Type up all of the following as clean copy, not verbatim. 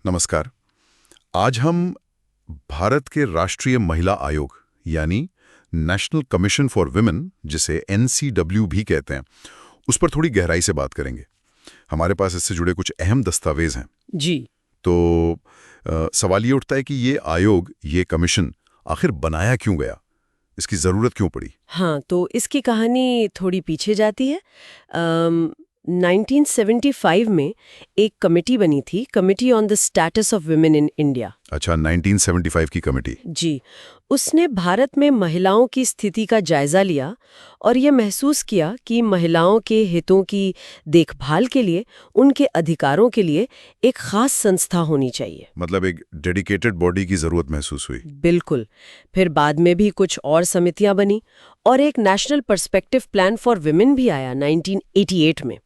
नमस्कार। आज हम भारत के राष्ट्रीय महिला आयोग यानी नेशनल कमीशन फॉर वुमेन, जिसे NCW भी कहते हैं, उस पर थोड़ी गहराई से बात करेंगे। हमारे पास इससे जुड़े कुछ अहम दस्तावेज हैं। जी। तो सवाल ये उठता है कि ये आयोग, ये कमीशन आखिर बनाया क्यों गया, इसकी जरूरत क्यों पड़ी? हाँ, तो इसकी कहानी थोड़ी पीछे जाती है। 1975 में एक कमेटी बनी थी, committee on the status of women in India. अच्छा, 1975 की कमेटी। जी, उसने भारत में महिलाओं की स्थिति का जायजा लिया और ये महसूस किया कि महिलाओं के हितों की देखभाल के लिए, उनके अधिकारों के लिए एक खास संस्था होनी चाहिए। मतलब एक डेडिकेटेड बॉडी की जरूरत महसूस हुई। बिल्कुल। फिर बाद में भी कुछ और समितियां बनी और एक national perspective plan for women भी आया 1988 में।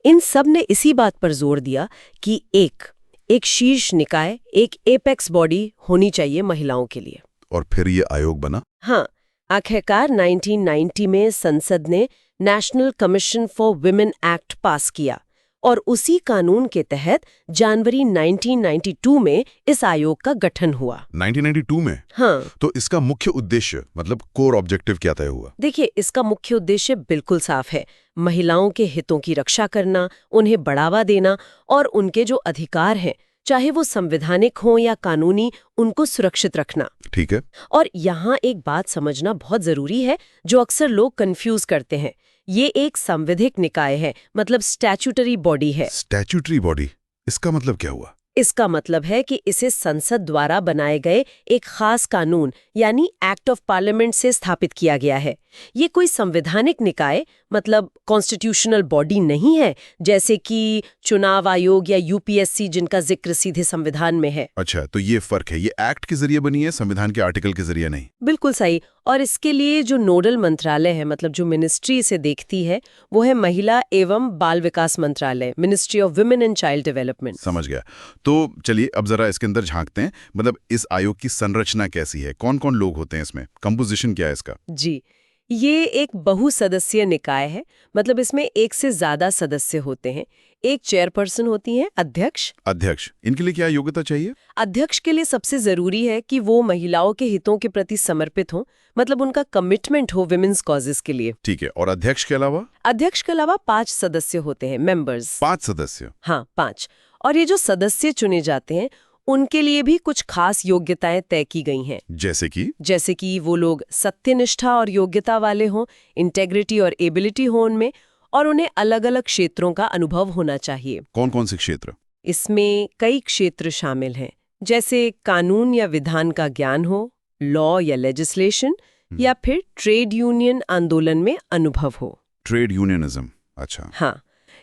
इन सब ने इसी बात पर जोर दिया कि एक शीर्ष निकाय, एक एपेक्स बॉडी होनी चाहिए महिलाओं के लिए। और फिर ये आयोग बना? हाँ, आखिरकार 1990 में संसद ने national commission for women act पास किया और उसी कानून के तहत जनवरी 1992 में इस आयोग का गठन हुआ। 1992 में? हाँ। तो इसका मुख्य उद्देश्य, मतलब कोर ऑब्जेक्टिव क्या तय हुआ? देखिए, इसका मुख्य उद्देश्य बिल्कुल साफ है। महिलाओं के हितों की रक्षा करना, उन्हें बढ़ावा देना और उनके जो अधिकार हैं, चाहे वो संवैधानिक हों या कानूनी, उनको सुरक्षित रखना। ठीक है। और यहाँ एक बात समझना बहुत जरूरी है, जो अक्सर लोग कंफ्यूज करते हैं। ये एक संवैधानिक निकाय है, मतलब स्टैट्यूटरी बॉडी है। स्टैट्यूटरी बॉडी, इसका मतलब क्या हुआ? इसका मतलब है कि इसे संसद द्वारा बनाए गए एक खास कानून यानी एक्ट ऑफ पार्लियामेंट से स्थापित किया गया है। ये कोई संवैधानिक निकाय, मतलब कॉन्स्टिट्यूशनल बॉडी नहीं है, जैसे कि चुनाव आयोग या UPSC, जिनका जिक्र सीधे संविधान में है। अच्छा, तो ये फर्क है, ये एक्ट के जरिए बनी है, संविधान के आर्टिकल के जरिए नहीं। बिल्कुल सही। और इसके लिए जो नोडल मंत्रालय है, मतलब जो मिनिस्ट्री इसे देखती है, वो है महिला एवं बाल विकास मंत्रालय, ministry of women and child development. समझ गया। तो चलिए अब जरा इसके अंदर झांकते हैं। मतलब इस आयोग की संरचना कैसी है, कौन कौन लोग होते हैं इसमें, कंपोजिशन क्या है इसका? जी, ये एक बहुसदस्यीय निकाय है, मतलब इसमें एक से ज्यादा सदस्य होते हैं। एक चेयरपर्सन होती हैं, अध्यक्ष। इनके लिए क्या योग्यता चाहिए? अध्यक्ष के लिए सबसे जरूरी है कि वो महिलाओं के हितों के प्रति समर्पित हों, मतलब उनका कमिटमेंट हो विमेन्स कॉजेस के लिए। ठीक है। और अध्यक्ष के अलावा? अध्यक्ष के अलावा 5 सदस्य होते हैं, मेंबर्स। 5 सदस्य? हाँ, 5। और ये जो सदस्य चुने जाते हैं, उनके लिए भी कुछ खास योग्यताएं तय की गई हैं। जैसे कि वो लोग सत्यनिष्ठा और योग्यता वाले हों, इंटेग्रिटी और एबिलिटी हो उनमें, और उन्हें अलग अलग क्षेत्रों का अनुभव होना चाहिए। कौन कौन से क्षेत्र? इसमें कई क्षेत्र शामिल हैं, जैसे कानून या विधान का ज्ञान हो, लॉ या लेजिस्लेशन, या फिर ट्रेड यूनियन आंदोलन में अनुभव हो। ट्रेड यूनियनिज्म, अच्छा। हाँ,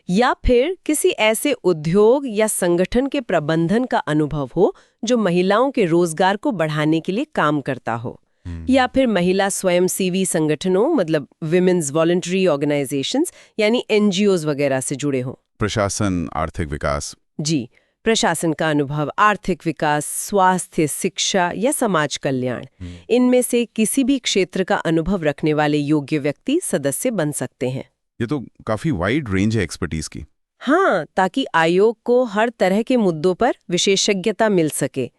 या फिर किसी ऐसे उद्योग या संगठन के प्रबंधन का अनुभव हो जो महिलाओं के रोजगार को बढ़ाने के लिए काम करता हो, या फिर महिला स्वयंसेवी संगठनों, मतलब विमेन्स वॉलंटरी ऑर्गेनाइजेशंस यानी NGOs वगैरह से जुड़े हों। प्रशासन, आर्थिक विकास? जी, प्रशासन का अनुभव, आर्थिक विकास, स्वास्थ्य, शिक्षा या समाज कल्याण, इनमें से किसी भी क्षेत्र का अनुभव रखने वाले योग्य व्यक्ति सदस्य बन सकते हैं। ये तो काफी वाइड रेंज है एक्सपर्टीज की। हाँ, ताकि आयोग को हर तरह के मुद्दों पर विशेषज्ञता मिल सके।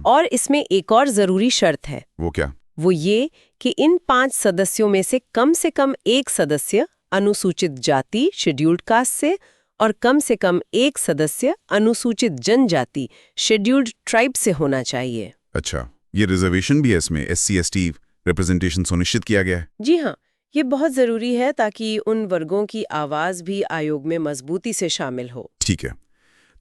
और इसमें एक और जरूरी शर्त है। वो क्या? वो ये कि इन 5 सदस्यों में से कम एक सदस्य अनुसूचित जाति, शेड्यूल्ड कास्ट से, और कम एक सदस्य अनुसूचित जनजाति, शेड्यूल्ड ट्राइब से होना चाहिए। अच्छा, ये रिजर्वेशन भी है इसमें, SC/ST रिप्रेजेंटेशन सुनिश्चित किया गया है? जी हाँ, ये बहुत जरूरी है ताकि उन वर्गों की आवाज भी आयोग में मजबूती से शामिल हो। ठीक है।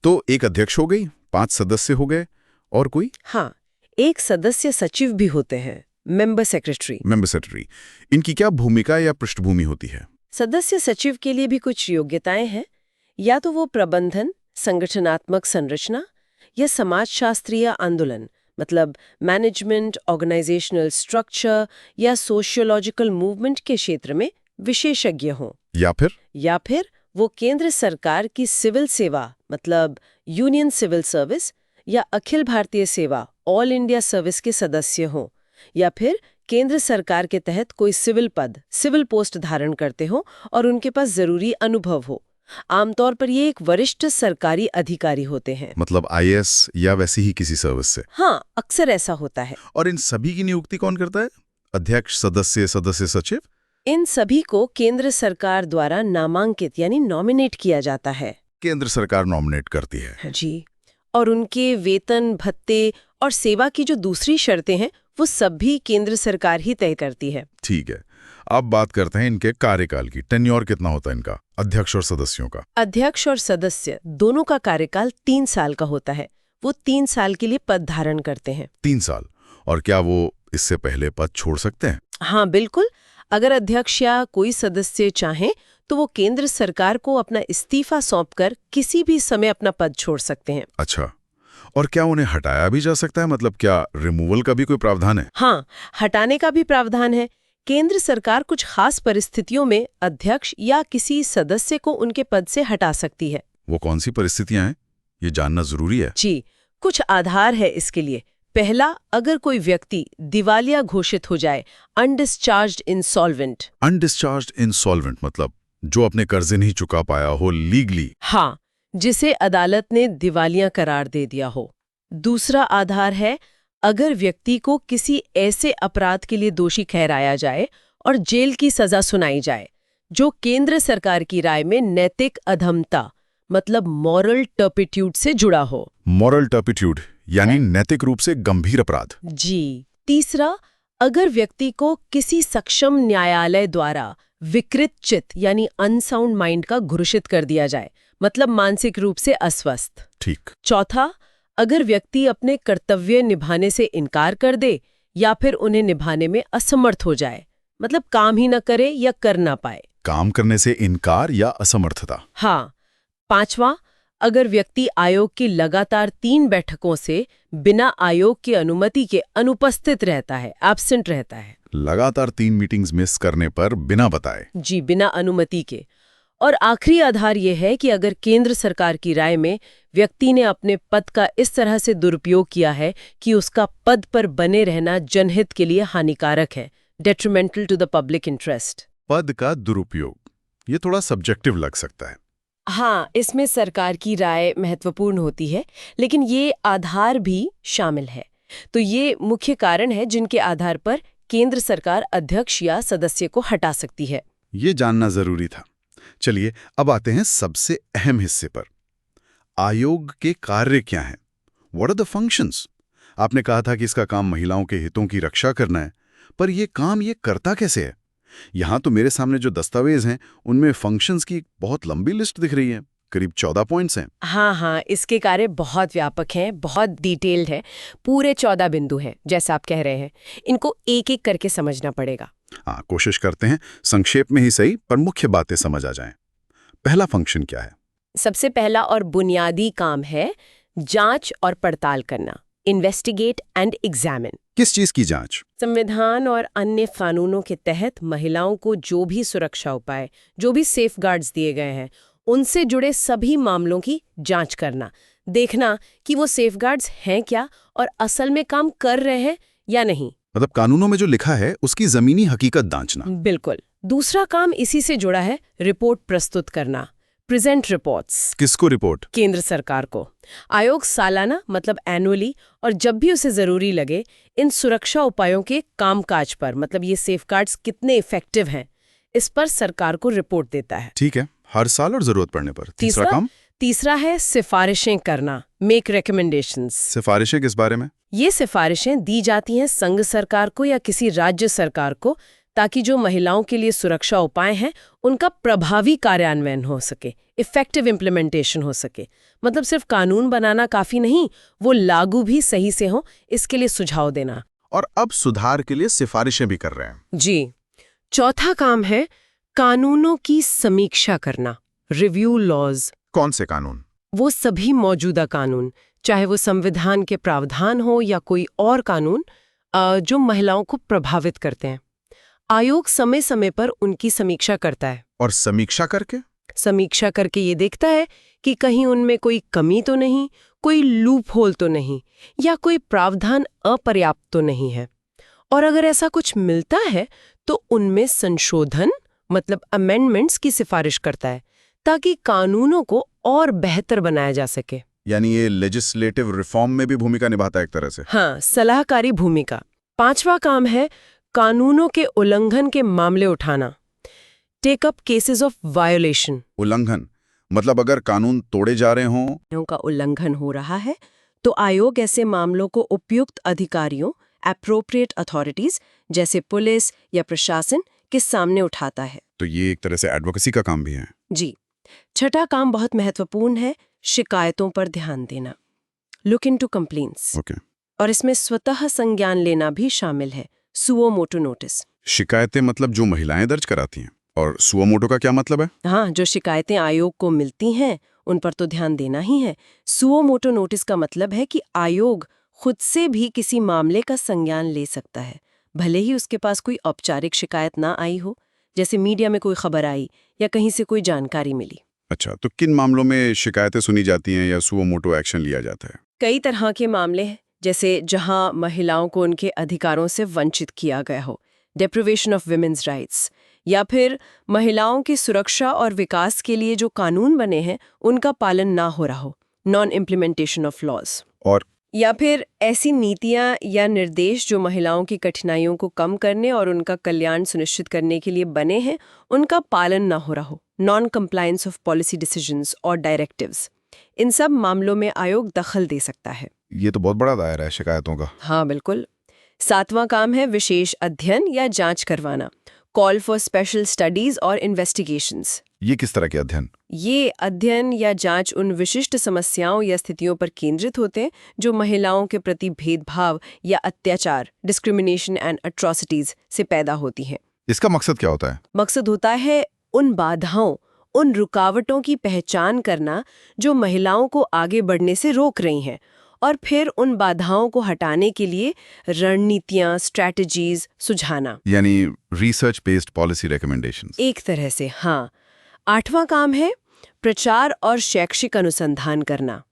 तो एक अध्यक्ष हो गई, 5 सदस्य हो गए, और कोई? हाँ, एक सदस्य सचिव भी होते हैं, मेंबर सेक्रेटरी। इनकी क्या भूमिका या पृष्ठभूमि होती है? सदस्य सचिव के लिए भी कुछ योग्यताएं हैं। या तो वो प्रबंधन, संगठनात्मक संरचना या समाजशास्त्रीय आंदोलन, मतलब मैनेजमेंट, ऑर्गेनाइजेशनल स्ट्रक्चर या सोशियोलॉजिकल मूवमेंट के क्षेत्र में विशेषज्ञ हों। या फिर वो केंद्र सरकार की सिविल सेवा, मतलब यूनियन सिविल सर्विस या अखिल भारतीय सेवा, ऑल इंडिया सर्विस के सदस्य हों, या फिर केंद्र सरकार के तहत कोई सिविल पोस्ट धारण करते हो और उनके पास जरूरी अनुभव हो। आमतौर पर ये एक वरिष्ठ सरकारी अधिकारी होते हैं। मतलब आईएएस या वैसी ही किसी सर्विस से? हाँ, अक्सर ऐसा होता है। और इन सभी की नियुक्ति कौन करता है? अध्यक्ष, सदस्य, सदस्य सचिव? इन सभी को केंद्र सरकार द्वारा नामांकित यानी नॉमिनेट किया जाता है। केंद्र सरकार नॉमिनेट करती है। जी, और उनके वेतन, भत्ते और सेवा की जो दूसरी शर्तें हैं वो सब भी केंद्र सरकार ही तय करती है। ठीक है, अब बात करते हैं इनके कार्यकाल की। टेन्योर कितना होता है इनका, अध्यक्ष और सदस्यों का? अध्यक्ष और सदस्य दोनों का कार्यकाल 3 साल का होता है। वो 3 साल के लिए पद धारण करते हैं। 3 साल? और क्या वो इससे पहले पद छोड़ सकते हैं? हाँ बिल्कुल, अगर अध्यक्ष या कोई सदस्य चाहें तो वो केंद्र सरकार को अपना इस्तीफा सौंपकर किसी भी समय अपना पद छोड़ सकते हैं। अच्छा, और क्या उन्हें हटाया भी जा सकता है? मतलब क्या रिमूवल का भी कोई प्रावधान है? हाँ, हटाने का भी प्रावधान है। केंद्र सरकार कुछ खास परिस्थितियों में अध्यक्ष या किसी सदस्य को उनके पद से हटा सकती है। वो कौन सी परिस्थितियां हैं, ये जानना जरूरी है। जी, कुछ आधार है इसके लिए। पहला, अगर कोई व्यक्ति दिवालिया घोषित हो जाए, अनडिस्चार्ज्ड इंसॉल्वेंट। अनडिस्चार्ज्ड इंसॉल्वेंट मतलब जो अपने कर्जे नहीं चुका पाया हो लीगली। हाँ, जिसे अदालत ने दिवालिया करार दे दिया हो। दूसरा आधार है, अगर व्यक्ति को किसी ऐसे अपराध के लिए दोषी ठहराया जाए और जेल की सजा सुनाई जाए जो केंद्र सरकार की राय में नैतिक अधमता मतलब मॉरल टर्पिट्यूड से जुड़ा हो। मॉरल टर्पिट्यूड यानी नैतिक रूप से गंभीर अपराध। जी। तीसरा, अगर व्यक्ति को किसी सक्षम न्यायालय द्वारा विकृत चित्त यानी अनसाउंड माइंड का घोषित कर दिया जाए, मतलब मानसिक रूप से अस्वस्थ। ठीक। चौथा, अगर व्यक्ति अपने कर्तव्य निभाने से इनकार कर दे या फिर उन्हें निभाने में असमर्थ हो जाए, मतलब काम ही न करे या कर ना पाए। काम करने से इनकार या असमर्थता। हाँ। पांचवा, अगर व्यक्ति आयोग की लगातार 3 बैठकों से बिना आयोग की अनुमति के अनुपस्थित रहता है, एब्सेंट रहता है। लगातार 3 मीटिंग्स मिस करने पर बिना बताए। जी, बिना अनुमति के। और आखिरी आधार यह है कि अगर केंद्र सरकार की राय में व्यक्ति ने अपने पद का इस तरह से दुरुपयोग किया है कि उसका पद पर बने रहना जनहित के लिए हानिकारक है, detrimental to the public interest. पद का दुरुपयोग, ये थोड़ा सब्जेक्टिव लग सकता है। हाँ, इसमें सरकार की राय महत्वपूर्ण होती है, लेकिन ये आधार भी शामिल है। तो ये मुख्य कारण है जिनके आधार पर केंद्र सरकार अध्यक्ष या सदस्य को हटा सकती है। ये जानना जरूरी था। चलिए अब आते हैं सबसे अहम हिस्से पर। आयोग के कार्य क्या हैं? What are the functions? आपने कहा था कि इसका काम महिलाओं के हितों की रक्षा करना है, पर यह काम ये करता कैसे है? यहां तो मेरे सामने जो दस्तावेज हैं उनमें फंक्शंस की बहुत लंबी लिस्ट दिख रही है, करीब 14 पॉइंट्स हैं। हाँ, इसके कार्य बहुत व्यापक हैं, बहुत डिटेल्ड है, पूरे 14 बिंदु हैं, जैसा आप कह रहे हैं। इनको एक एक करके समझना पड़ेगा। हाँ, कोशिश करते हैं, संक्षेप में ही सही पर मुख्य बातें समझ आ जाएं। पहला फंक्शन क्या है? सबसे पहला और बुनियादी काम है जांच और पड़ताल करना, इन्वेस्टिगेट एंड एग्जामिन। किस चीज की जांच? संविधान और अन्य कानूनों के तहत महिलाओं को जो भी सुरक्षा उपाय, जो भी सेफगार्ड्स दिए गए हैं, उनसे जुड़े सभी मामलों की जांच करना, देखना कि वो सेफगार्ड्स हैं क्या और असल में काम कर रहे हैं या नहीं। मतलब कानूनों में जो लिखा है उसकी जमीनी हकीकत जांचना। बिल्कुल। दूसरा काम इसी से जुड़ा है, रिपोर्ट प्रस्तुत करना, प्रेजेंट रिपोर्ट्स। किसको रिपोर्ट? केंद्र सरकार को। आयोग सालाना मतलब एनुअली और जब भी उसे जरूरी लगे इन सुरक्षा उपायों के कामकाज पर, मतलब ये सेफगार्ड्स कितने इफेक्टिव हैं, इस पर सरकार को रिपोर्ट देता है। ठीक है, हर साल और जरूरत पड़ने पर। तीसरा है सिफारिशें करना, मेक रिकमेंडेशंस। सिफारिशें किस बारे में? ये सिफारिशें दी जाती हैं संघ सरकार को या किसी राज्य सरकार को, ताकि जो महिलाओं के लिए सुरक्षा उपाय हैं उनका प्रभावी कार्यान्वयन हो सके, इफेक्टिव इम्प्लीमेंटेशन हो सके। मतलब सिर्फ कानून बनाना काफी नहीं, वो लागू भी सही से हो, इसके लिए सुझाव देना। और अब सुधार के लिए सिफारिशें भी कर रहे हैं। जी। चौथा काम है कानूनों की समीक्षा करना, रिव्यू लॉज। कौन से कानून? वो सभी मौजूदा कानून, चाहे वो संविधान के प्रावधान हो या कोई और कानून जो महिलाओं को प्रभावित करते हैं। आयोग समय समय पर उनकी समीक्षा करता है। और समीक्षा करके ये देखता है कि कहीं उनमें कोई कमी तो नहीं, कोई लूप होल तो नहीं, या कोई प्रावधान अपर्याप्त तो नहीं है। और अगर ऐसा कुछ मिलता है तो उनमें संशोधन मतलब अमेंडमेंट्स की सिफारिश करता है, ताकि कानूनों को और बेहतर बनाया जा सके। यानी ये लेजिस्लेटिव रिफॉर्म में भी भूमिका निभाता है एक तरह से। हाँ, सलाहकारी भूमिका। 5वां काम है कानूनों के उल्लंघन के मामले उठाना। Take up cases of violation. उल्लंघन मतलब अगर कानून तोड़े जा रहे हों। का उल्लंघन हो रहा है तो आयोग ऐसे मामलों को उपयुक्त अधिकारियों, एप्रोप्रिएट अथॉरिटीज जैसे पुलिस या प्रशासन के सामने उठाता है। तो ये एक तरह से एडवोकेसी का काम भी है। जी। 6वां काम बहुत महत्वपूर्ण है, शिकायतों पर ध्यान देना। Look into complaints. ओके। और इसमें स्वतः संज्ञान लेना भी शामिल है, सुओ मोटो नोटिस। शिकायतें मतलब जो महिलाएं दर्ज कराती हैं। और सुओ मोटो का क्या मतलब है? हाँ, जो शिकायतें आयोग को मिलती हैं उन पर तो ध्यान देना ही है। सुओ मोटो नोटिस का मतलब है कि आयोग खुद से भी किसी मामले का संज्ञान ले सकता है, भले ही उसके पास कोई औपचारिक शिकायत ना आई हो, जैसे मीडिया में कोई खबर आई या कहीं से कोई जानकारी मिली। अच्छा, तो किन मामलों में शिकायतें सुनी जाती हैं या सुओ मोटो एक्शन लिया जाता है? कई तरह के मामले हैं, जैसे जहां महिलाओं को उनके अधिकारों से वंचित किया गया हो, डेप्रिवेशन ऑफ विमेन्स राइट्स, या फिर महिलाओं की सुरक्षा और विकास के लिए जो कानून बने हैं उनका पालन ना हो रहा हो, नॉन इम्प्लीमेंटेशन ऑफ लॉज। और या फिर ऐसी नीतियां या निर्देश जो महिलाओं की कठिनाइयों को कम करने और उनका कल्याण सुनिश्चित करने के लिए बने हैं, उनका पालन ना हो रहा हो, non compliance of policy decisions और डायरेक्टिव्स। इन सब मामलों में आयोग दखल दे सकता है। ये तो बहुत बड़ा दायरा है शिकायतों का। हाँ, बिल्कुल। 7वां काम है विशेष अध्ययन या जांच करवाना, कॉल फॉर स्पेशल स्टडीज और इन्वेस्टिगेशंस। ये किस तरह के अध्ययन? ये अध्ययन या जांच उन विशिष्ट समस्याओं या स्थितियों पर केंद्रित होते हैं जो महिलाओं के प्रति भेदभाव या अत्याचार, डिस्क्रिमिनेशन एंड अट्रॉसिटीज से पैदा होती हैं। इसका मकसद क्या होता है? मकसद होता है उन बाधाओं, उन रुकावटों की पहचान करना जो महिलाओं को आगे बढ़ने से रोक रही हैं, और फिर उन बाधाओं को हटाने के लिए रणनीतियां, स्ट्रैटेजीज सुझाना। यानी रिसर्च बेस्ड पॉलिसी रिकमेंडेशंस। एक तरह से, हाँ। 8वां काम है प्रचार और शैक्षिक अनुसंधान करना,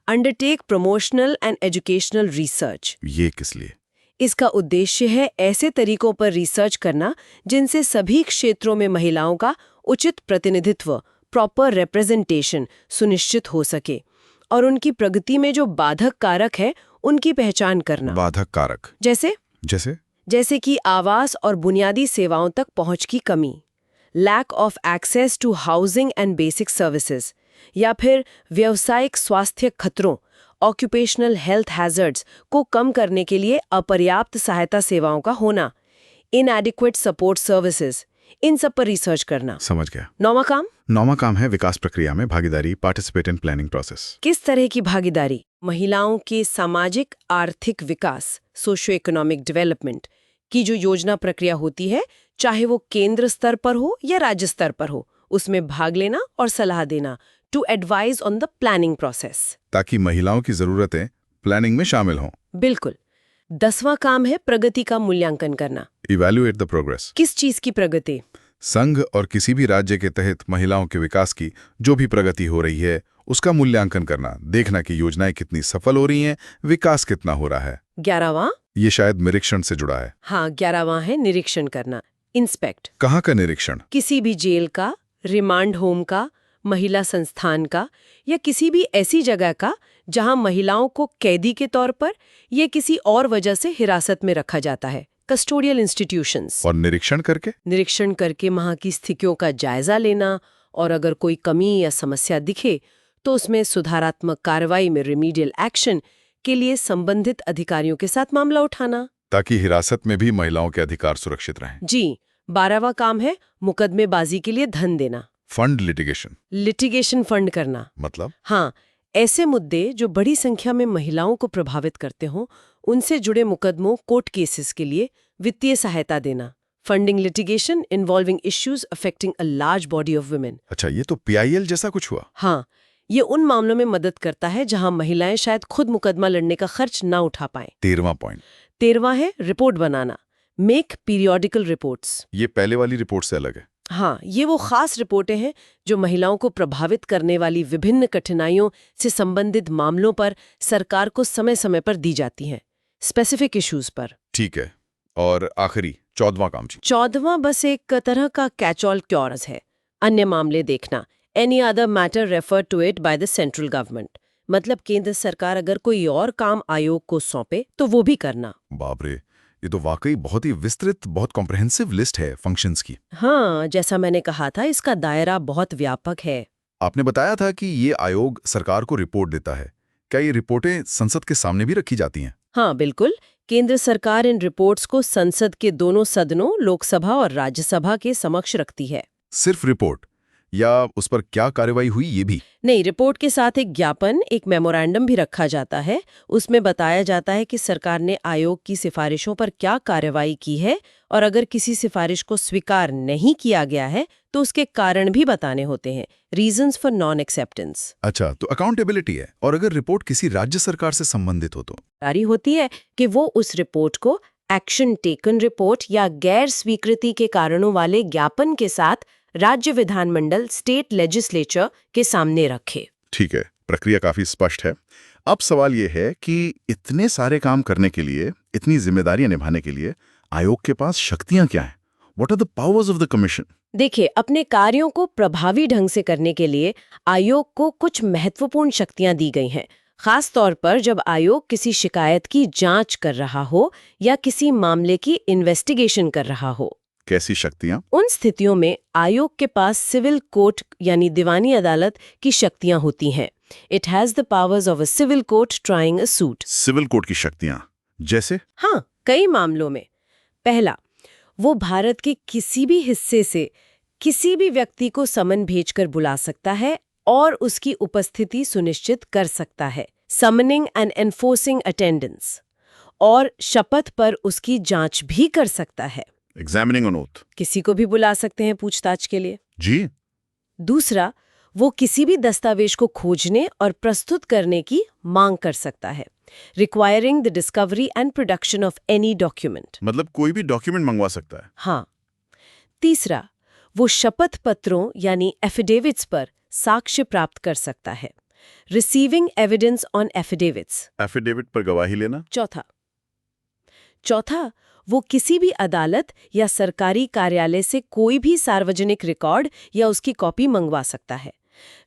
undertake promotional and educational research. ये किस लिए? इसका उद्देश्य है ऐसे तरीकों पर रिसर्च करना जिनसे सभी क्षेत्रों में महिलाओं का उचित प्रतिनिधित्व, प्रॉपर रिप्रेजेंटेशन सुनिश्चित हो सके, और उनकी प्रगति में जो बाधक कारक है उनकी पहचान करना। बाधक कारक जैसे कि आवास और बुनियादी सेवाओं तक पहुंच की कमी, lack of access to housing and basic services, या फिर व्यावसायिक स्वास्थ्य खतरों, ऑक्यूपेशनल हेल्थ हैजर्ड्स को कम करने के लिए अपर्याप्त सहायता सेवाओं का होना, इनएडिक्वेट सपोर्ट सर्विसेज, इन सब पर रिसर्च करना। समझ गया। 9वां काम है विकास प्रक्रिया में भागीदारी, पार्टिसिपेट इन प्लानिंग प्रोसेस। किस तरह की भागीदारी? महिलाओं के सामाजिक आर्थिक विकास, सोशियो इकोनॉमिक डेवलपमेंट की जो योजना प्रक्रिया होती है, चाहे वो केंद्र स्तर पर हो या राज्य स्तर पर हो, उसमें भाग लेना और सलाह देना, to advise on the planning process, ताकि महिलाओं की जरूरतें प्लानिंग में शामिल हों। बिल्कुल। 10वां काम है प्रगति का मूल्यांकन करना। Evaluate the progress. किस चीज की प्रगति? संघ और किसी भी राज्य के तहत महिलाओं के विकास की जो भी प्रगति हो रही है उसका मूल्यांकन करना, देखना कि योजनाएं कितनी सफल हो रही हैं, विकास कितना हो रहा है। 11वां? ये शायद निरीक्षण से जुड़ा है। हाँ, 11वां है निरीक्षण करना, इंस्पेक्ट। कहाँ का निरीक्षण? किसी भी जेल का, रिमांड होम का, महिला संस्थान का, या किसी भी ऐसी जगह का जहां महिलाओं को कैदी के तौर पर या किसी और वजह से हिरासत में रखा जाता है, कस्टोडियल इंस्टीट्यूशंस। और निरीक्षण करके वहां की स्थितियों का जायजा लेना, और अगर कोई कमी या समस्या दिखे तो उसमें सुधारात्मक कार्रवाई में रिमीडियल एक्शन के लिए संबंधित अधिकारियों के साथ मामला उठाना, ताकि हिरासत में भी महिलाओं के अधिकार सुरक्षित रहें। जी। 12वां काम है मुकदमेबाजी के लिए धन देना, फंड लिटिगेशन फंड करना। मतलब? हाँ, ऐसे मुद्दे जो बड़ी संख्या में महिलाओं को प्रभावित करते हों, उनसे जुड़े मुकदमों, कोर्ट केसेस के लिए वित्तीय सहायता देना, funding litigation involving issues affecting a large body of women. अच्छा, ये तो PIL जैसा कुछ हुआ। हाँ, ये उन मामलों में मदद करता है जहां महिलाएं शायद खुद मुकदमा लड़ने का खर्च ना उठा पाएं। 13वां पॉइंट। 13वां है रिपोर्ट बनाना, मेक पीरियोडिकल रिपोर्ट्स। ये पहले वाली रिपोर्ट से अलग है। हाँ, ये वो खास रिपोर्टें हैं जो महिलाओं को प्रभावित करने वाली विभिन्न कठिनाइयों से संबंधित मामलों पर सरकार को समय समय पर दी जाती हैं, स्पेसिफिक इश्यूज पर। ठीक है। और आखिरी 14वां काम? 14वां बस एक तरह का कैच ऑल क्लॉज है, अन्य मामले देखना, any other matter refer to it by the central government. मतलब केंद्र सरकार अगर कोई और काम आयोग को सौंपे तो वो भी करना। बाप रे, ये तो वाकई बहुत ही विस्तृत, बहुत कॉम्प्रिहेंसिव लिस्ट है फंक्शंस की। हाँ, जैसा मैंने कहा था, इसका दायरा बहुत व्यापक है। आपने बताया था कि ये आयोग सरकार को रिपोर्ट देता है। क्या ये रिपोर्टें संसद के सामने भी रखी जाती हैं? हाँ, बिल्कुल। केंद्र सरकार इन रिपोर्ट्स को संसद के दोनों सदनों, लोकसभा और राज्यसभा के समक्ष रखती है। सिर्फ रिपोर्ट, या उस पर क्या कार्रवाई हुई ये भी? नहीं, रिपोर्ट के साथ एक ज्ञापन, एक मेमोरेंडम भी रखा जाता है। उसमें बताया जाता है कि सरकार ने आयोग की सिफारिशों पर क्या कार्रवाई की है, और अगर किसी सिफारिश को स्वीकार नहीं किया गया है तो उसके कारण भी बताने होते हैं, रीजंस फॉर नॉन एक्सेप्टेंस। अच्छा, तो अकाउंटेबिलिटी है। और अगर रिपोर्ट किसी राज्य सरकार से संबंधित हो तो? जारी होती है कि वो उस रिपोर्ट को एक्शन टेकन रिपोर्ट या गैर स्वीकृति के कारणों वाले ज्ञापन के साथ राज्य विधानमंडल, स्टेट लेजिस्लेचर के सामने रखे। ठीक है, प्रक्रिया काफी स्पष्ट है। अब सवाल ये है कि इतने सारे काम करने के लिए, इतनी जिम्मेदारियां निभाने के लिए आयोग के पास शक्तियां क्या हैं? What are the powers of the commission? देखिए, अपने कार्यों को प्रभावी ढंग से करने के लिए आयोग को कुछ महत्वपूर्ण शक्तियां दी गई हैं, खास तौर पर जब आयोग किसी शिकायत की जांच कर रहा हो या किसी मामले की इन्वेस्टिगेशन कर रहा हो। कैसी शक्तियां? उन स्थितियों में आयोग के पास सिविल कोर्ट यानी दीवानी अदालत की शक्तियां होती हैं। It has the powers of a civil court trying a suit. Civil court की शक्तियां जैसे? हाँ, कई मामलों में। पहला, वो भारत के किसी भी हिस्से से किसी भी व्यक्ति को समन भेजकर बुला सकता है और उसकी उपस्थिति सुनिश्चित कर सकता है, समनिंग एंड एनफोर्सिंग अटेंडेंस। और शपथ पर उसकी जांच भी कर सकता है। Examining on oath. किसी को भी बुला सकते हैं पूछताछ के लिए। जी। दूसरा, वो किसी भी दस्तावेज को खोजने और प्रस्तुत करने की मांग कर सकता है, requiring the discovery and production of any document. मतलब कोई भी डॉक्यूमेंट मंगवा सकता है? हाँ। तीसरा, वो शपथ पत्रों यानी एफिडेविट्स पर साक्ष्य प्राप्त कर सकता है, receiving evidence on affidavits. Affidavit पर गवाही लेना? चौथा, वो किसी भी अदालत या सरकारी कार्यालय से कोई भी सार्वजनिक रिकॉर्ड या उसकी कॉपी मंगवा सकता है,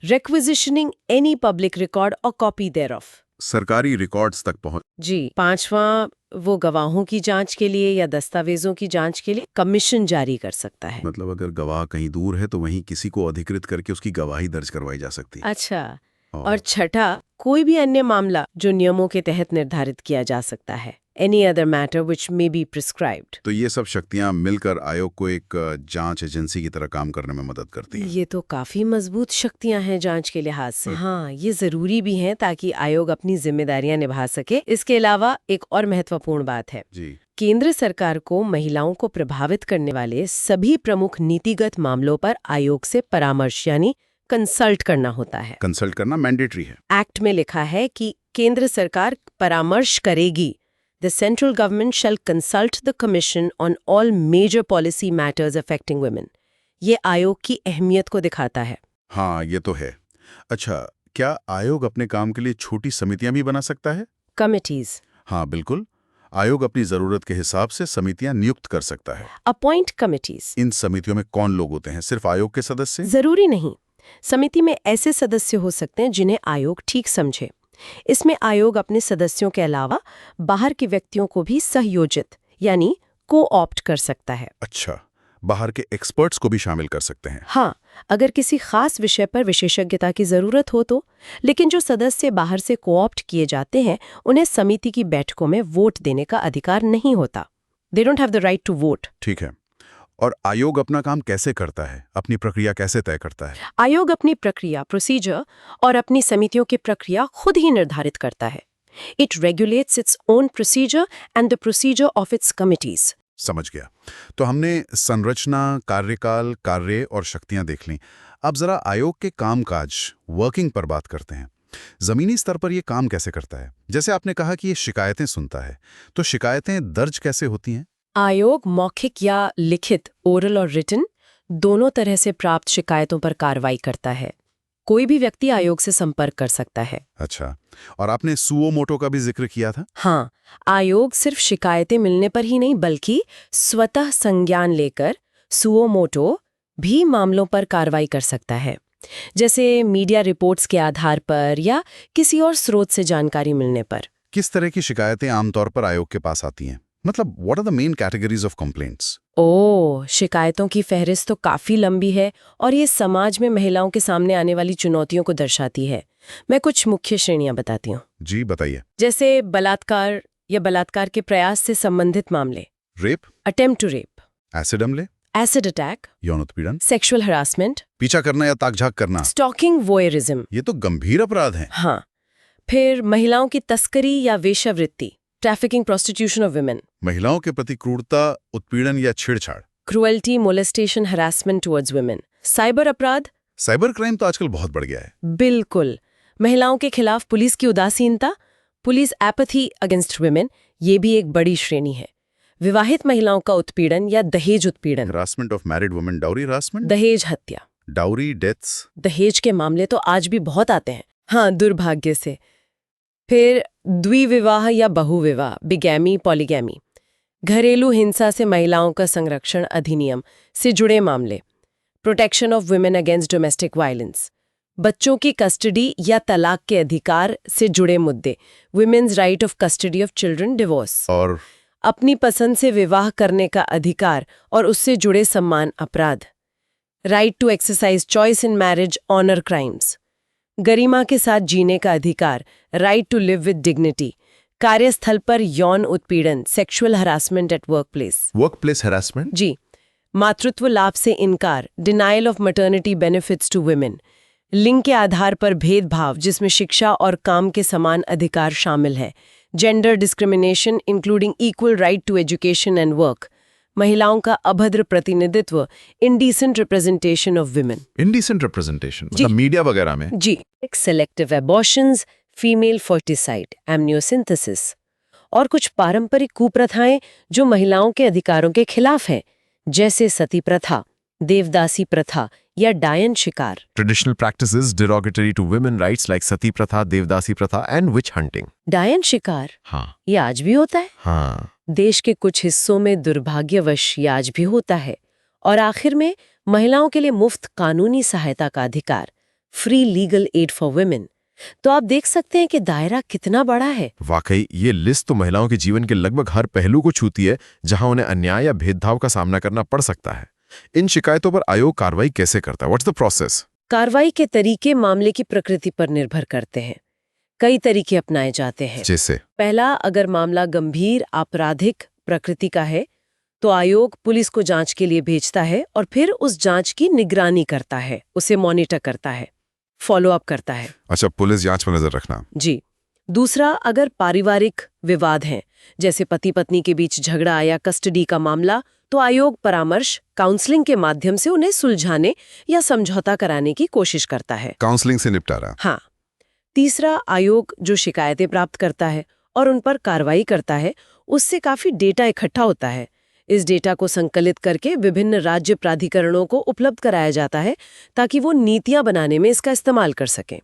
रिक्विजिशनिंग एनी पब्लिक रिकॉर्ड और कॉपी देयरऑफ। सरकारी रिकॉर्ड्स तक पहुंच। जी। पांचवा, वो गवाहों की जांच के लिए या दस्तावेजों की जांच के लिए कमीशन जारी कर सकता है। मतलब अगर गवाह कहीं दूर है तो वहीं किसी को अधिकृत करके उसकी गवाही दर्ज करवाई जा सकती है। अच्छा। और छठा, कोई भी अन्य मामला जो नियमों के तहत निर्धारित किया जा सकता है, any other matter which may be prescribed. तो ये सब शक्तियां मिलकर आयोग को एक जांच एजेंसी की तरह काम करने में मदद करती हैं। ये तो काफी मजबूत शक्तियां हैं जांच के लिहाज से। हाँ, ये जरूरी भी हैं ताकि आयोग अपनी जिम्मेदारियां निभा सके। इसके अलावा एक और महत्वपूर्ण बात है। जी। केंद्र सरकार को महिलाओं को प्रभावित करने वाले सभी प्रमुख नीतिगत मामलों पर आयोग से परामर्श यानी कंसल्ट करना होता है। कंसल्ट करना मैंडेटरी है। एक्ट में लिखा है कि केंद्र सरकार परामर्श करेगी। The central government shall consult the commission on all major policy matters affecting women. ये आयोग की अहमियत को दिखाता है। हाँ, ये तो है। अच्छा, क्या आयोग अपने काम के लिए छोटी समितियां भी बना सकता है? कमिटीज। हाँ, बिल्कुल। आयोग अपनी जरूरत के हिसाब से समितियां नियुक्त कर सकता है। Appoint committees. इन समितियों में कौन लोग होते हैं? सिर्फ आयोग के सदस्य? जरूरी नहीं। समिति में ऐसे सदस्य हो सकते हैं जिन्हें आयोग ठीक समझे। इसमें आयोग अपने सदस्यों के अलावा बाहर के व्यक्तियों को भी सहयोजित यानी को-ऑप्ट कर सकता है। अच्छा, बाहर के एक्सपर्ट्स को भी शामिल कर सकते हैं? हाँ, अगर किसी खास विषय पर विशेषज्ञता की जरूरत हो तो। लेकिन जो सदस्य बाहर से को-ऑप्ट किए जाते हैं, उन्हें समिति की बैठकों में वोट देने का अधिकार नहीं होता। They don't have the right to vote. ठीक है। और आयोग अपना काम कैसे करता है? अपनी प्रक्रिया कैसे तय करता है? आयोग अपनी प्रक्रिया, प्रोसीजर और अपनी समितियों की प्रक्रिया खुद ही निर्धारित करता है। It regulates its own procedure and the procedure of its committees. समझ गया। तो हमने संरचना, कार्यकाल, कार्य और शक्तियां देख लीं। अब जरा आयोग के कामकाज, वर्किंग पर बात करते हैं। जमीनी स्तर पर यह काम कैसे करता है? जैसे आपने कहा कि ये शिकायतें सुनता है, तो शिकायतें दर्ज कैसे होती हैं? आयोग मौखिक या लिखित, ओरल और रिटन, दोनों तरह से प्राप्त शिकायतों पर कार्रवाई करता है। कोई भी व्यक्ति आयोग से संपर्क कर सकता है। अच्छा, और आपने सुओ मोटो का भी जिक्र किया था? हाँ, आयोग सिर्फ शिकायतें मिलने पर ही नहीं बल्कि स्वतः संज्ञान लेकर सुओ मोटो भी मामलों पर कार्रवाई कर सकता है। जैसे मीडिया रिपोर्ट्स के आधार पर या किसी और स्रोत से जानकारी मिलने पर। किस तरह की शिकायतें आमतौर पर आयोग के पास आती हैं? मतलब what are the main categories of complaints? शिकायतों की फहरिस्त तो काफी लंबी है और ये समाज में महिलाओं के सामने आने वाली चुनौतियों को दर्शाती है। मैं कुछ मुख्य श्रेणियां बताती हूँ। जी बताइए। जैसे बलात्कार या बलात्कार के प्रयास से संबंधित मामले, rape, attempt to rape, acid हमले, एसिड अटैक, यौन उत्पीड़न, सेक्सुअल हरासमेंट, पीछा करना या ताकझाक करना, स्टॉकिंग, वोयरिज्म। ये तो गंभीर अपराध हैं। हाँ, फिर महिलाओं की तस्करी या वेश्यावृत्ति, ट्रैफिकिंग, प्रोस्टिट्यूशन ऑफ वुमेन, महिलाओं के प्रति क्रूरता, उत्पीड़न या छेड़छाड़, cruelty, molestation, harassment towards women, cyber अपराध। साइबर क्राइम तो आजकल बहुत बढ़ गया है। बिल्कुल, महिलाओं के खिलाफ पुलिस की उदासीनता, पुलिस एपैथी अगेंस्ट वुमेन, ये भी एक बड़ी श्रेणी है। विवाहित महिलाओं का उत्पीड़न या दहेज उत्पीड़न, harassment of married women, dowry harassment, दहेज हत्या, डाउरी डेथ्स। दहेज के मामले तो आज भी बहुत आते हैं, हाँ, दुर्भाग्य से। फिर द्विविवाह या बहुविवाह, बिगैमी, पॉलीगैमी, घरेलू हिंसा से महिलाओं का संरक्षण अधिनियम से जुड़े मामले, protection of women against domestic violence, बच्चों की कस्टडी या तलाक के अधिकार से जुड़े मुद्दे, women's right of custody of children, divorce, और अपनी पसंद से विवाह करने का अधिकार और उससे जुड़े सम्मान अपराध, right to exercise choice in marriage, honour crimes, गरिमा के साथ जीने का अधिकार, right to live with dignity, कार्यस्थल पर यौन उत्पीड़न, sexual harassment at workplace harassment, जी, मातृत्व लाभ से इनकार, denial of maternity benefits to women, लिंग के आधार पर भेदभाव जिसमें शिक्षा और काम के समान अधिकार शामिल है, gender discrimination including equal right to education and work, महिलाओं का अभद्र प्रतिनिधित्व, indecent representation of women. Indecent representation जी। मतलब मीडिया वगैरह में। जी, selective abortions, female foeticide, amniocentesis और कुछ पारंपरिक कुप्रथाएं जो महिलाओं के अधिकारों के खिलाफ हैं, जैसे सती प्रथा, देवदासी प्रथा या डायन शिकार। Traditional practices derogatory to women rights like sati pratha, devadasi प्रथा एंड विच हंटिंग। डायन शिकार, हाँ ये आज भी होता है। हाँ, देश के कुछ हिस्सों में दुर्भाग्यवश ये आज भी होता है। और आखिर में महिलाओं के लिए मुफ्त कानूनी सहायता का अधिकार, free legal aid for women. तो आप देख सकते हैं कि दायरा कितना बड़ा है। वाकई ये लिस्ट तो महिलाओं के जीवन के लगभग हर पहलू को छूती है जहां उन्हें अन्याय या भेदभाव का सामना करना पड़ सकता है। इन शिकायतों पर आयोग कार्रवाई कैसे करता है? What's the process? कार्रवाई के तरीके मामले की प्रकृति पर निर्भर करते हैं। कई तरीके अपनाए जाते हैं। जैसे पहला, अगर मामला गंभीर आपराधिक प्रकृति का है तो आयोग पुलिस को जांच के लिए भेजता है और फिर उस जांच की निगरानी करता है, उसे मॉनिटर करता है, फॉलो अप करता है। अच्छा, पुलिस जांच पर नजर रखना। जी। दूसरा, अगर पारिवारिक विवाद हैं, जैसे पति पत्नी के बीच झगड़ा या कस्टडी का मामला, तो आयोग परामर्श, काउंसलिंग के माध्यम से उन्हें सुलझाने या समझौता कराने की कोशिश करता है। काउंसलिंग से निपटारा। हाँ। तीसरा, आयोग जो शिकायतें प्राप्त करता है और उन पर कार्रवाई करता है, उससे काफी डेटा इकट्ठा होता है। इस डेटा को संकलित करके विभिन्न राज्य प्राधिकरणों को उपलब्ध कराया जाता है ताकि वो नीतियां बनाने में इसका इस्तेमाल कर सकें।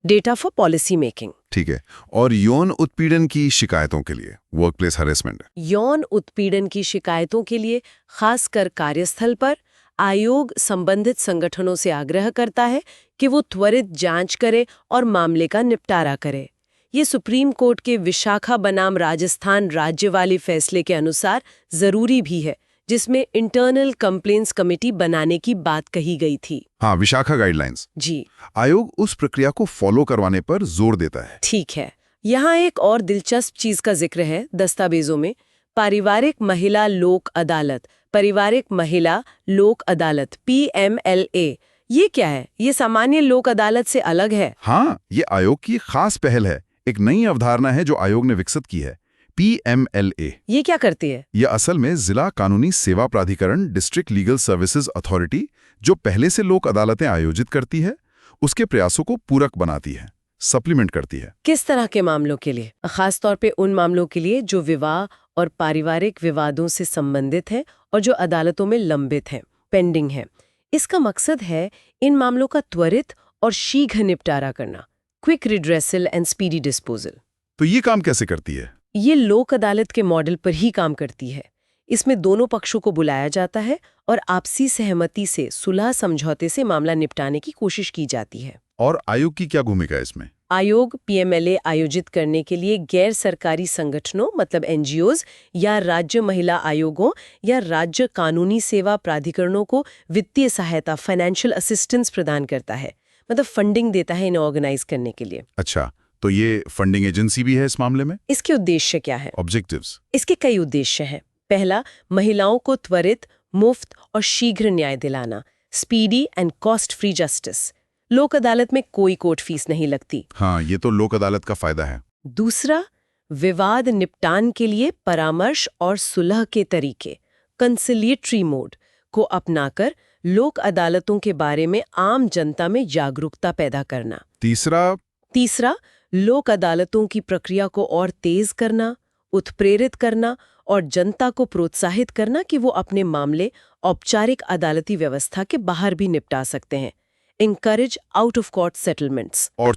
Data for policy making. ठीक है। और यौन उत्पीड़न की शिकायतों के लिए, वर्कप्लेस हरेसमेंट, यौन उत्पीड़न की शिकायतों के लिए खासकर कार्यस्थल पर आयोग संबंधित संगठनों से आग्रह करता है कि वो त्वरित जांच करे और मामले का निपटारा करे। ये सुप्रीम कोर्ट के विशाखा बनाम राजस्थान राज्य वाले फैसले के अनुसार जरूरी भी है, जिसमें इंटरनल कंप्लेंट्स कमेटी बनाने की बात कही गई थी। हाँ, विशाखा गाइडलाइंस। जी, आयोग उस प्रक्रिया को फॉलो करवाने पर जोर देता है। ठीक है। यहाँ एक और दिलचस्प चीज का जिक्र है दस्तावेजों में, पारिवारिक महिला लोक अदालत। पारिवारिक महिला लोक अदालत, PMLA, ये क्या है? ये सामान्य लोक अदालत से अलग है। हाँ, ये आयोग की खास पहल है, एक नई अवधारणा है जो आयोग ने विकसित की है। PMLA ये क्या करती है? ये असल में जिला कानूनी सेवा प्राधिकरण, डिस्ट्रिक्ट लीगल सर्विसेज अथॉरिटी, जो पहले से लोक अदालतें आयोजित करती है, उसके प्रयासों को पूरक बनाती है, सप्लीमेंट करती है। किस तरह के मामलों के लिए? खास तौर पे उन मामलों के लिए जो विवाह और पारिवारिक विवादों से संबंधित हैं और जो अदालतों में लंबित हैं, पेंडिंग हैं। इसका मकसद है इन मामलों का त्वरित और शीघ्र निपटारा करना, quick redressal and speedy disposal. तो ये काम कैसे करती है? ये लोक अदालत के मॉडल पर ही काम करती है। इसमें दोनों पक्षों को बुलाया जाता है और आपसी सहमति से सुलह समझौते से मामला निपटाने की कोशिश की जाती है। और आयोग की क्या भूमिका है इसमें? आयोग पीएमएलए आयोजित करने के लिए गैर सरकारी संगठनों मतलब एनजीओज या राज्य महिला आयोगों या राज्य कानूनी सेवा प्राधिकरणों को वित्तीय सहायता फाइनेंशियल असिस्टेंस प्रदान करता है, मतलब फंडिंग देता है इन्हें ऑर्गेनाइज करने के लिए। अच्छा, तो ये फंडिंग एजेंसी भी है इस मामले में? इसके उद्देश्य क्या है? ऑब्जेक्टिव्स? इसके कई उद्देश्य हैं। पहला, महिलाओं को त्वरित, मुफ्त और शीघ्र न्याय दिलाना, speedy and cost free justice. लोक अदालत में कोई कोर्ट फीस नहीं लगती। हाँ, ये तो लोक अदालत का फायदा है। दूसरा, विवाद निपटान के लिए परामर्श और सुलह के तरीके, कंसिलिएटरी मोड को अपनाकर लोक अदालतों के बारे में आम जनता में जागरूकता पैदा करना। तीसरा, लोक अदालतों की प्रक्रिया को और तेज करना, उत्प्रेरित करना और जनता को प्रोत्साहित करना कि वो अपने मामले औपचारिक अदालती व्यवस्था के बाहर भी निपटा सकते हैं। encourage out of court settlements। और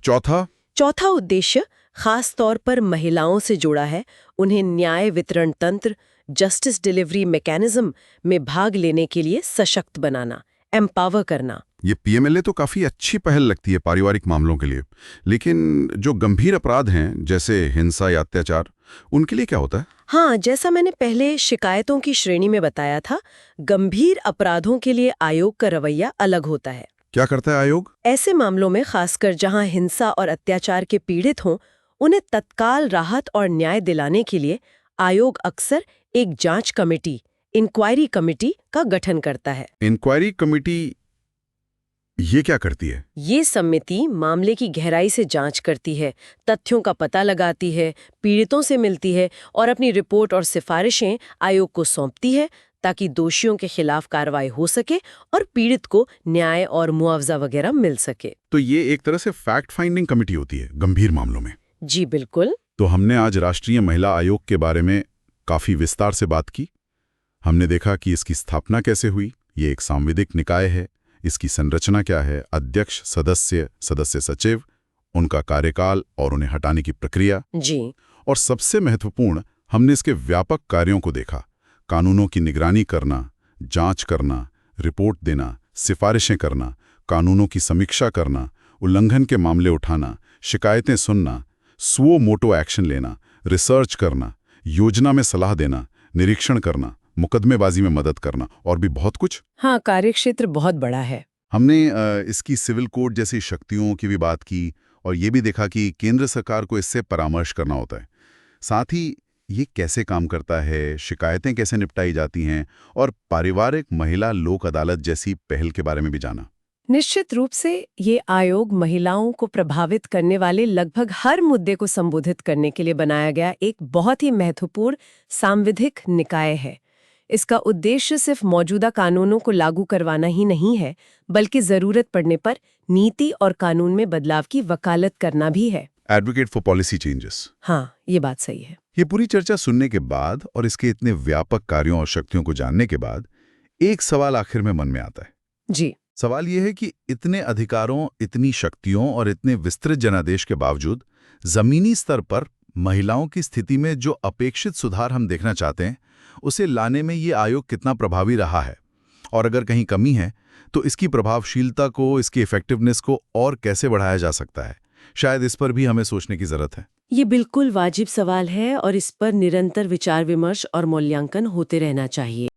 चौथा उद्देश्य खास तौर पर महिलाओं से जुड़ा है। उन्हें न्याय वितरण तंत्र, जस्टिस डिलीवरी मैकेनिज्म में भाग लेने के लिए सशक्त बनाना, एम्पावर करना। ये पीएमएलए तो काफी अच्छी पहल लगती है पारिवारिक मामलों के लिए, लेकिन जो गंभीर अपराध हैं जैसे हिंसा या अत्याचार, उनके लिए क्या होता है? हाँ, जैसा मैंने पहले शिकायतों की श्रेणी में बताया था, गंभीर अपराधों के लिए आयोग का रवैया अलग होता है। क्या करता है आयोग? ऐसे मामलों में खासकर जहां हिंसा और अत्याचार के पीड़ित हों, उन्हें तत्काल राहत और न्याय दिलाने के लिए आयोग अक्सर एक जांच कमेटी, इंक्वायरी कमेटी का गठन करता है। इंक्वायरी कमेटी ये क्या करती है? ये समिति मामले की गहराई से जांच करती है, तथ्यों का पता लगाती है, पीड़ितों से मिलती है और अपनी रिपोर्ट और सिफारिशें आयोग को सौंपती है ताकि दोषियों के खिलाफ कार्रवाई हो सके और पीड़ित को न्याय और मुआवजा वगैरह मिल सके। तो ये एक तरह से फैक्ट फाइंडिंग कमेटी होती है गंभीर मामलों में। जी बिल्कुल। तो हमने आज राष्ट्रीय महिला आयोग के बारे में काफी विस्तार से बात की। हमने देखा कि इसकी स्थापना कैसे हुई, ये एक सांविधिक निकाय है, इसकी संरचना क्या है, अध्यक्ष, सदस्य, सदस्य सचिव, उनका कार्यकाल और उन्हें हटाने की प्रक्रिया जी। और सबसे महत्वपूर्ण, हमने इसके व्यापक कार्यों को देखा। कानूनों की निगरानी करना, जांच करना, रिपोर्ट देना, सिफारिशें करना, कानूनों की समीक्षा करना, उल्लंघन के मामले उठाना, शिकायतें सुनना, सुओ मोटो एक्शन लेना, रिसर्च करना, योजना में सलाह देना, निरीक्षण करना, मुकदमेबाजी में मदद करना और भी बहुत कुछ। हाँ, कार्यक्षेत्र बहुत बड़ा है। हमने इसकी सिविल कोड जैसी शक्तियों की भी बात की और ये भी देखा कि केंद्र सरकार को इससे परामर्श करना होता है। साथ ही ये कैसे काम करता है, शिकायतें कैसे निपटाई जाती हैं और पारिवारिक महिला लोक अदालत जैसी पहल के बारे में भी जाना। निश्चित रूप से ये आयोग महिलाओं को प्रभावित करने वाले लगभग हर मुद्दे को संबोधित करने के लिए बनाया गया एक बहुत ही महत्वपूर्ण सांविधिक निकाय है। इसका उद्देश्य सिर्फ मौजूदा कानूनों को लागू करवाना ही नहीं है, बल्कि जरूरत पड़ने पर नीति और कानून में बदलाव की वकालत करना भी है। Advocate for policy changes. हाँ, ये बात सही है। ये पूरी चर्चा सुनने के बाद और इसके इतने व्यापक कार्यों और शक्तियों को जानने के बाद एक सवाल आखिर में मन में आता है। जी। सवाल यह है कि इतने अधिकारों, इतनी शक्तियों और इतने विस्तृत जनादेश के बावजूद जमीनी स्तर पर महिलाओं की स्थिति में जो अपेक्षित सुधार हम देखना चाहते हैं, उसे लाने में ये आयोग कितना प्रभावी रहा है, और अगर कहीं कमी है तो इसकी प्रभावशीलता को, इसकी इफेक्टिवनेस को और कैसे बढ़ाया जा सकता है। शायद इस पर भी हमें सोचने की जरूरत है। ये बिल्कुल वाजिब सवाल है और इस पर निरंतर विचार विमर्श और मूल्यांकन होते रहना चाहिए।